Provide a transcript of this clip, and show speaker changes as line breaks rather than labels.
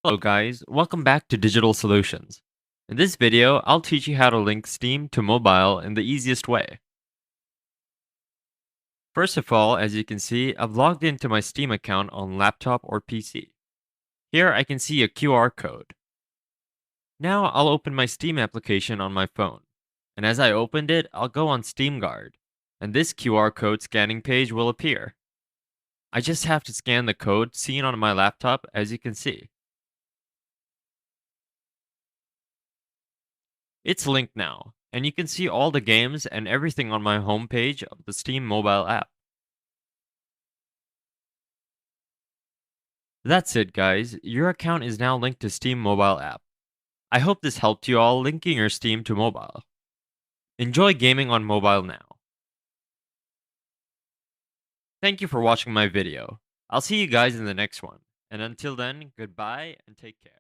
Hello guys, welcome back to Digital Solutions. In this video, I'll teach you how to link Steam to mobile in the easiest way. First of all, as you can see, I've logged into my Steam account on laptop or PC. Here I can see a QR code. Now I'll open my Steam application on my phone. And as I opened it, I'll go on SteamGuard. And this QR code scanning page will appear. I just have to scan the code seen on my laptop as you can see. It's linked now, and you can see all the games and everything on my homepage of the Steam mobile app. That's it, guys. Your account is now linked to Steam mobile app. I hope this helped you all linking your Steam to mobile. Enjoy gaming on mobile now. Thank you for watching my video. I'll see you guys in the next one. And until then, goodbye and take care.